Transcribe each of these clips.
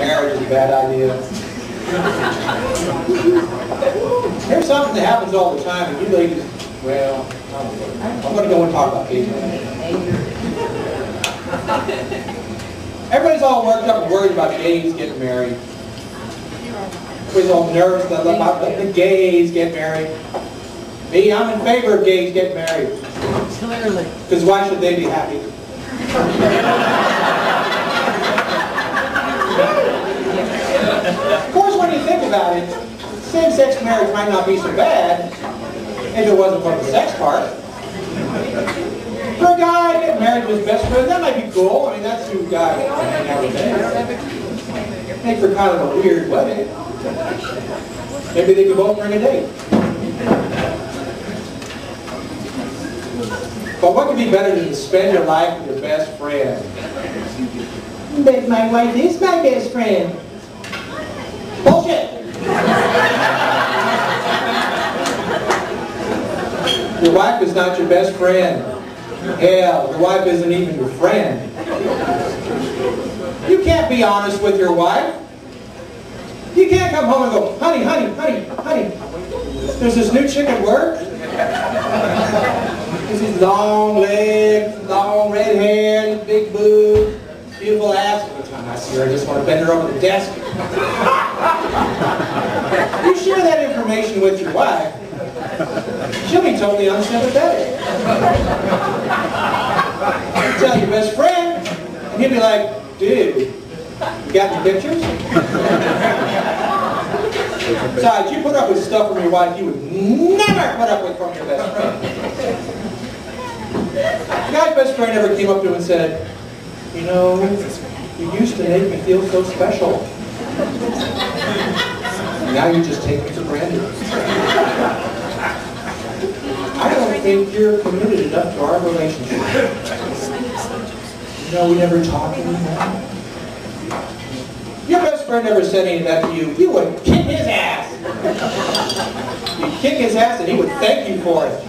marriage is a bad idea. Here's something that happens all the time, and you ladies, well, I'm going to go and talk about gays. Everybody's all worked up and worried about gays getting married. Everybody's all nervous about the gays get married. Me, I'm in favor of gays getting married. Clearly. Because why should they be happy? Of course, when you think about it, same-sex marriage might not be so bad if it wasn't for the sex part. For a guy getting married to his best friend, that might be cool. I mean, that's who guys hang out with. Make for kind of a weird wedding. Maybe they could both bring a date. But what could be better than to spend your life with your best friend? But my wife is my best friend. Bullshit! Your wife is not your best friend. Hell, your wife isn't even your friend. You can't be honest with your wife. You can't come home and go, honey, honey, honey, honey, there's this new chick at work. These long legs, long red hair, big boobs, beautiful ass. Every time I see her, I just want to bend her over the desk. You share that information with your wife, she'll be totally unsympathetic. You tell your best friend, and he'll be like, dude, you got any pictures? Besides, you put up with stuff from your wife you would never put up with from your best friend. The guy's best friend ever came up to him and said, you know, you used to make me feel so special. Now you just take me for granted. I don't think you're committed enough to our relationship. You know, we never talk anymore. Your best friend never said any of that to you. You would kick his ass. You'd kick his ass and he would thank you for it.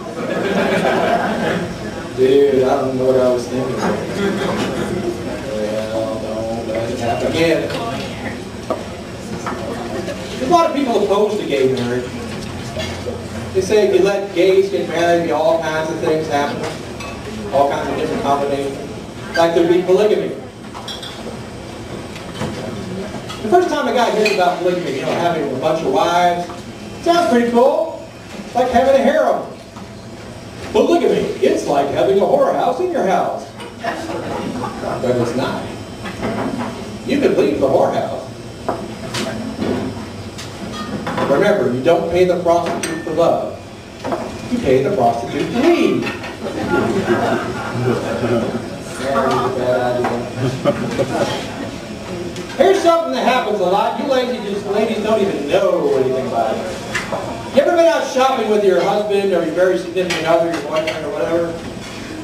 Dude, I don't know what I was thinking. Well, don't let it happen again. There's a lot of people opposed to gay marriage. They say if you let gays get married, all kinds of things happen. All kinds of different combinations. Like there'd be polygamy. The first time a guy hears about polygamy, you know, having a bunch of wives, sounds pretty cool. It's like having a harem. Polygamy, it's like having a whorehouse in your house. But it's not. You could leave the whorehouse. Remember, you don't pay the prostitute for love. You pay the prostitute to leave. Here's something that happens a lot. You ladies don't even know anything about it. You ever been out shopping with your husband or your very significant other, your boyfriend or whatever,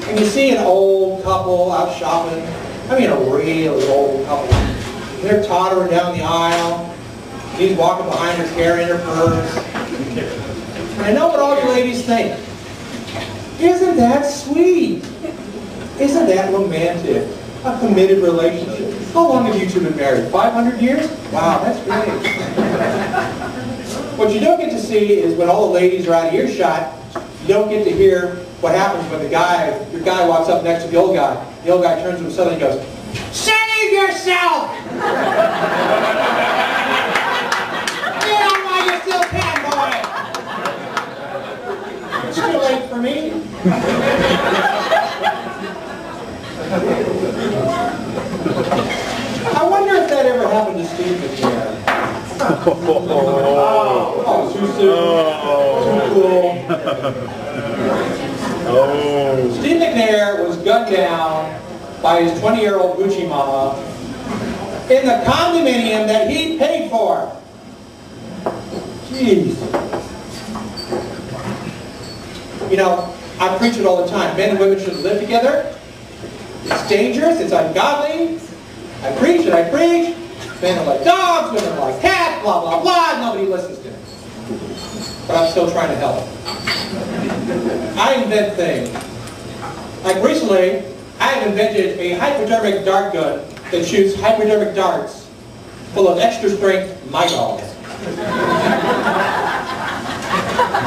and you see an old couple out shopping? I mean a really old couple. They're tottering down the aisle. He's walking behind her carrying her purse. And I know what all you ladies think. Isn't that sweet? Isn't that romantic? A committed relationship. How long have you two been married? 500 years? Wow, that's great. What you don't get to see is when all the ladies are out of earshot, you don't get to hear what happens when your guy walks up next to the old guy. The old guy turns to him suddenly and goes, "Save yourself! Get on while you still can, boy! It's too late for me." I wonder if that ever happened to Steve McNair. Oh, too soon. Too cool. Steve McNair was gunned down by his 20-year-old Gucci mama in the condominium that he paid for. Jeez. You know, I preach it all the time. Men and women shouldn't live together. It's dangerous. It's ungodly. I preach and I preach. Men are like dogs, women are like cats, blah, blah, blah. Nobody listens to me. But I'm still trying to help. I invent things. Like recently, I have invented a hypodermic dart gun that shoots hypodermic darts full of extra strength Mydol.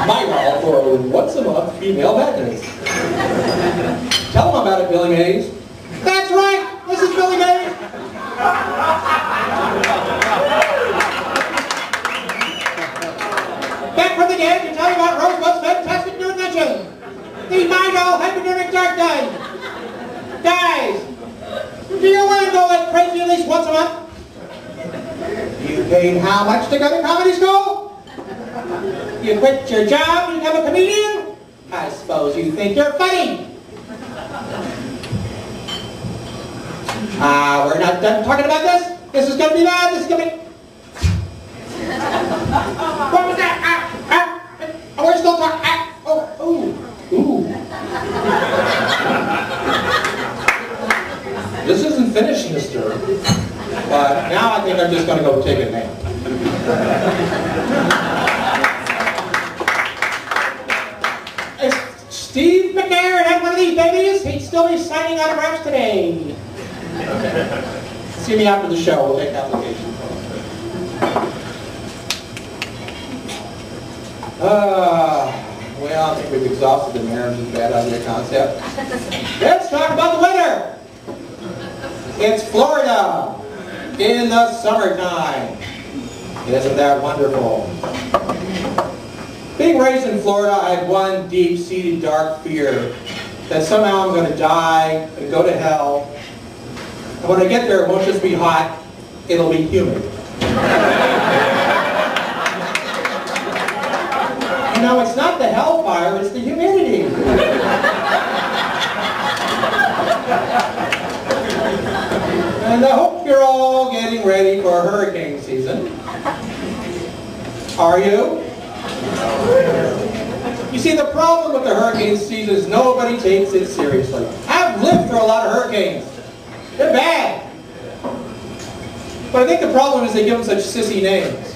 Mydol for once a month female madness. Tell them about it, Billy Mays. That's right, this is Billy Mays. Back from the dead to tell you about Rosebud's fantastic new invention. The Mydol hypodermic dark dive. Guys, do you want to go like crazy at least once a month? You paid how much to go to comedy school? You quit your job to become a comedian? I suppose you think you're funny. We're not done talking about this. This is going to be bad. This is going to be... What was that? We're still talking. Ooh. This isn't finished, mister. But now I think I'm just going to go take a nap. If Steve McNair had one of these babies, he'd still be signing autographs today. See me after the show. We'll take applications. Well, I think we've exhausted the marriage is a bad idea concept. Let's talk about the weather. It's Florida in the summertime. Isn't that wonderful? Being raised in Florida, I had one deep-seated dark fear that somehow I'm going to die and go to hell. And when I get there, it won't just be hot, it'll be humid. You know, it's not the hellfire, it's the humidity. And I hope you're all getting ready for hurricane season. Are you? You see, the problem with the hurricane season is nobody takes it seriously. I've lived through a lot of hurricanes. They're bad. But I think the problem is they give them such sissy names.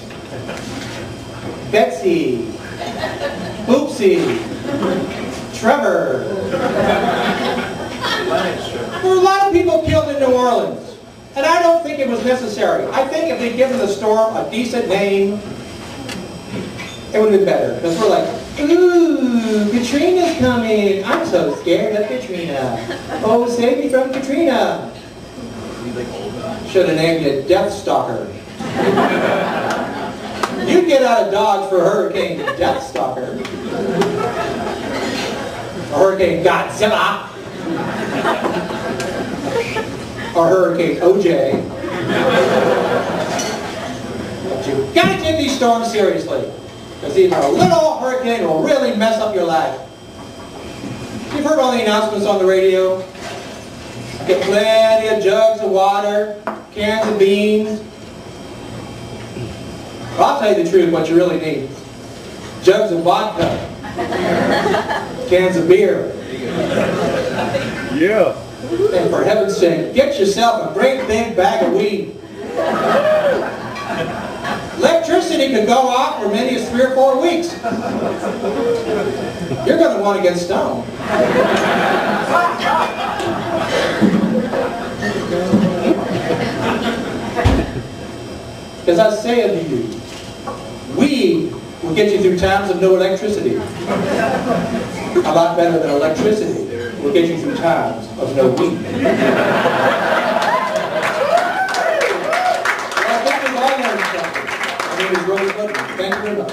Betsy. Oopsie. Trevor. There were a lot of people killed in New Orleans. And I don't think it was necessary. I think if they'd given the storm a decent name, it would have been better. Because we're like, ooh, Katrina's coming. I'm so scared of Katrina. Oh, save me from Katrina. Should have named you Death Stalker. You'd get out of Dodge for Hurricane Death Stalker. Or Hurricane Godzilla. Or Hurricane OJ. But you've got to take these storms seriously. Because even a little hurricane will really mess up your life. You've heard all the announcements on the radio. Get plenty of jugs of water, cans of beans. Well, I'll tell you the truth, what you really need. Jugs of vodka. Cans of beer. Yeah. And for heaven's sake, get yourself a great big bag of weed. Electricity could go off for many as 3 or 4 weeks. You're going to want to get stoned. As I say unto you, weed will get you through times of no electricity. A lot better than electricity will get you through times of no weed. Well, I think we've all learned something. My name is Rosebud. Thank you very much.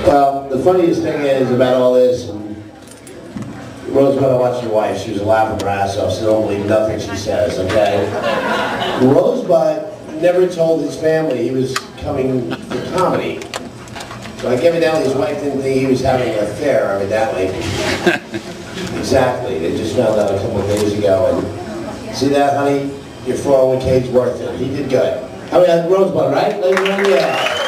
Well, the funniest thing is about all this, Rosebud, I watched your wife, she was laughing her ass off, so don't believe nothing she says, okay? Rosebud never told his family he was coming for comedy. So like evidently his wife didn't think he was having an affair, evidently. Exactly, they just found out a couple of days ago. And see that, honey? Your 401k's worth it. He did good. How about Rosebud, right? Ladies and gentlemen, yeah.